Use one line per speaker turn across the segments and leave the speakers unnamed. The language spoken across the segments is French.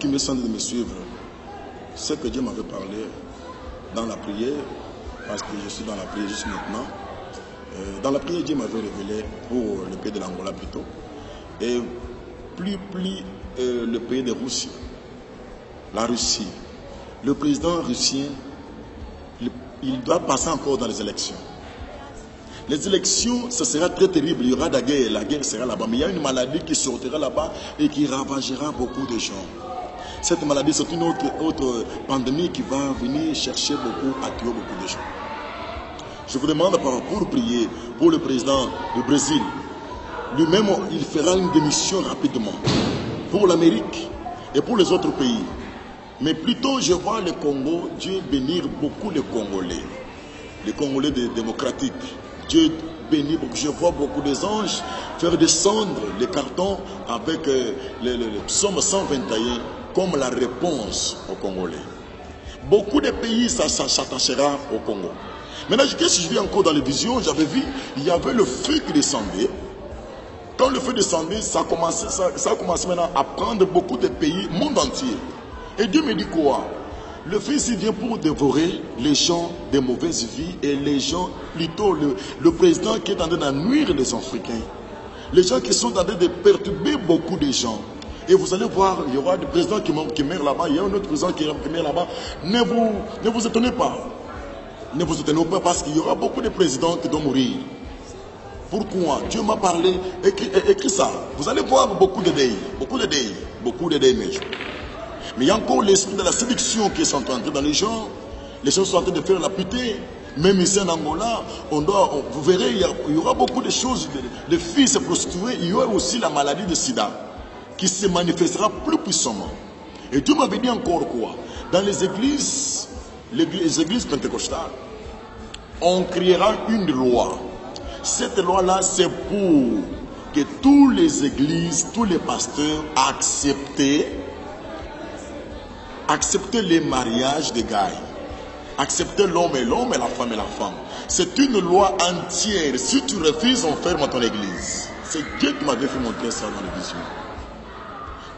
qui me semble de me suivre, ce que Dieu m'avait parlé dans la prière, parce que je suis dans la prière juste maintenant. Dans la prière, Dieu m'avait révélé pour le pays de l'Angola plutôt, et plus le pays de Russie, la Russie. Le président russien, il doit passer encore dans les élections. Les élections, ce sera très terrible, il y aura la guerre sera là-bas, mais il y a une maladie qui sortira là-bas et qui ravagera beaucoup de gens. Cette maladie, c'est une autre pandémie qui va venir chercher beaucoup, à tuer beaucoup de gens. Je vous demande pour prier pour le président du Brésil. Lui-même, il fera une démission rapidement pour l'Amérique et pour les autres pays. Mais plutôt, je vois le Congo, Dieu bénir beaucoup les Congolais démocratiques. Dieu bénit beaucoup. Je vois beaucoup des anges faire descendre les cartons avec le psaume 121 comme la réponse aux Congolais. Beaucoup de pays s'attachera au Congo. Maintenant, qu'est-ce que je vis encore dans les visions? J'avais vu, il y avait le feu qui descendait. Quand le feu descendait, ça a commencé maintenant à prendre beaucoup de pays, monde entier. Et Dieu me dit quoi? Le feu ici vient pour dévorer les gens de mauvaise vie et les gens, plutôt le président qui est en train de nuire les Africains. Les gens qui sont en train de perturber beaucoup de gens. Et vous allez voir, il y aura des présidents qui meurent là-bas, il y a un autre président qui meurt là-bas. Ne vous étonnez pas. Ne vous étonnez pas parce qu'il y aura beaucoup de présidents qui doivent mourir. Pourquoi? Dieu m'a parlé, écrit ça. Vous allez voir beaucoup de deuil, mais il y a encore l'esprit de la séduction qui est entré dans les gens. Les gens sont en train de faire la pitié. Même ici en Angola, vous verrez, il y aura beaucoup de choses. Les filles se prostituer. Il y aura aussi la maladie de sida qui se manifestera plus puissamment. Et Dieu m'avait dit encore quoi? Dans les églises pentecostales, on créera une loi. Cette loi-là, c'est pour que toutes les églises, tous les pasteurs accepter les mariages de gars. Accepter l'homme et l'homme et la femme et la femme. C'est une loi entière. Si tu refuses, on ferme ton église. C'est Dieu qui m'avait fait montrer ça dans les visions.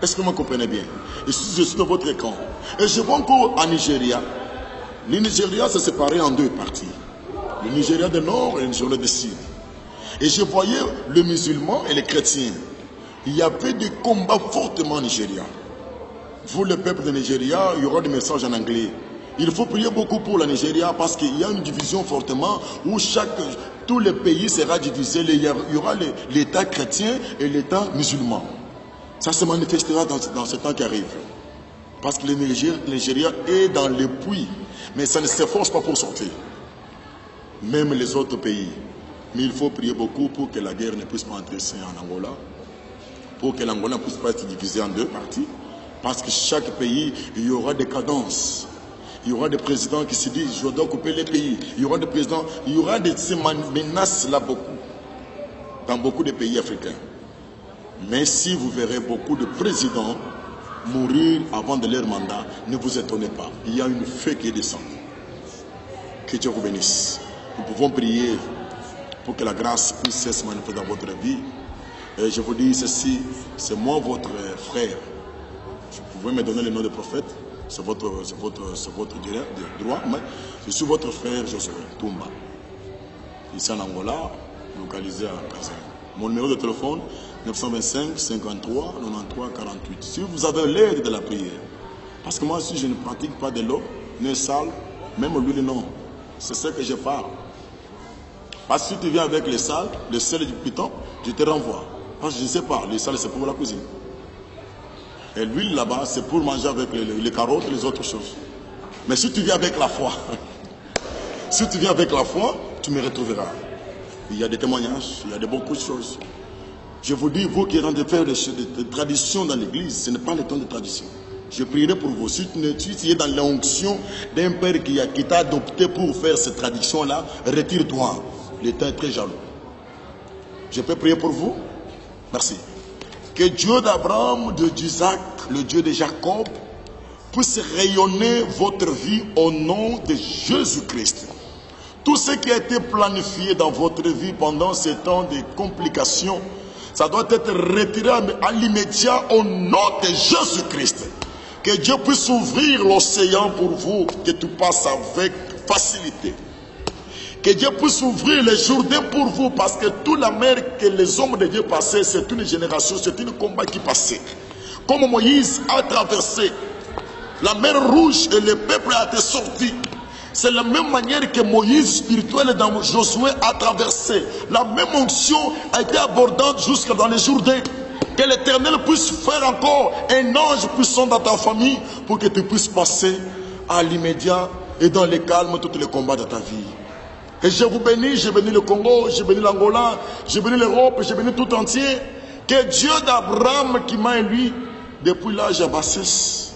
Est-ce que vous me comprenez bien? Et si je suis dans votre camp. Et je vois encore en Nigeria. Le Nigeria s'est séparé en deux parties. Le Nigeria du Nord et le Nigeria du Sud. Et je voyais les musulmans et les chrétiens. Il y avait des combats fortement en Nigeria. Vous, le peuple de Nigeria, il y aura des messages en anglais. Il faut prier beaucoup pour la Nigeria parce qu'il y a une division fortement où tous les pays sera divisé. Il y aura l'État chrétien et l'État musulman. Ça se manifestera dans ce temps qui arrive. Parce que le Nigeria est dans le puits. Mais ça ne s'efforce pas pour sortir. Même les autres pays. Mais il faut prier beaucoup pour que la guerre ne puisse pas entrer en Angola. Pour que l'Angola ne puisse pas être divisée en deux parties. Parce que chaque pays, il y aura des cadences. Il y aura des présidents qui se disent, je dois couper les pays. Il y aura des présidents, il y aura ces menaces là beaucoup. Dans beaucoup de pays africains. Mais si vous verrez beaucoup de présidents mourir avant de leur mandat, ne vous étonnez pas. Il y a une feu qui descend. Que Dieu vous bénisse. Nous pouvons prier pour que la grâce puisse se manifester dans votre vie. Et je vous dis ceci, c'est moi votre frère. Vous pouvez me donner le nom de prophète, c'est votre droit, mais je suis votre frère Josué Toumba. Ici en Angola, localisé à Kazan. Mon numéro de téléphone, 925 53 93 48. Si vous avez l'aide de la prière, parce que moi aussi je ne pratique pas de l'eau, ni sale, même l'huile non. C'est ce que je parle. Parce que si tu viens avec les sales, le sel du piton, je te renvoie. Parce que je ne sais pas, les sales c'est pour la cuisine. Et l'huile là-bas, c'est pour manger avec les carottes et les autres choses. Mais si tu viens avec la foi, si tu viens avec la foi, tu me retrouveras. Il y a des témoignages, il y a beaucoup de choses. Je vous dis, vous qui êtes en train de faire des traditions dans l'église, ce n'est pas le temps de tradition. Je prierai pour vous. Si tu es dans l'onction d'un père qui t'a adopté pour faire cette tradition-là, retire-toi. L'État est très jaloux. Je peux prier pour vous? Merci. Que Dieu d'Abraham, Dieu d'Isaac, le Dieu de Jacob, puisse rayonner votre vie au nom de Jésus-Christ. Tout ce qui a été planifié dans votre vie pendant ces temps de complications, ça doit être retiré à l'immédiat au nom de Jésus-Christ. Que Dieu puisse ouvrir l'océan pour vous, que tu passes avec facilité. Que Dieu puisse ouvrir les Jourdains pour vous, parce que toute la mer que les hommes de Dieu passaient, c'est une génération, c'est un combat qui passait. Comme Moïse a traversé la mer rouge et le peuple a été sorti. C'est la même manière que Moïse spirituel dans Josué a traversé. La même onction a été abordante jusque dans les Jourdains. Que l'Éternel puisse faire encore un ange puissant dans ta famille pour que tu puisses passer à l'immédiat et dans le calme tous les combats de ta vie. Et je vous bénis, je bénis le Congo, je bénis l'Angola, je bénis l'Europe, je bénis tout entier. Que Dieu d'Abraham qui m'a élu depuis l'âge de bassesse,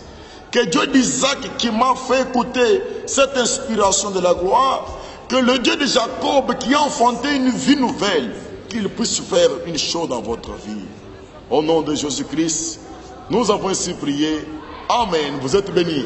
que Dieu d'Isaac qui m'a fait écouter cette inspiration de la gloire, que le Dieu de Jacob qui a enfanté une vie nouvelle, qu'il puisse faire une chose dans votre vie. Au nom de Jésus-Christ, nous avons ainsi prié. Amen. Vous êtes bénis.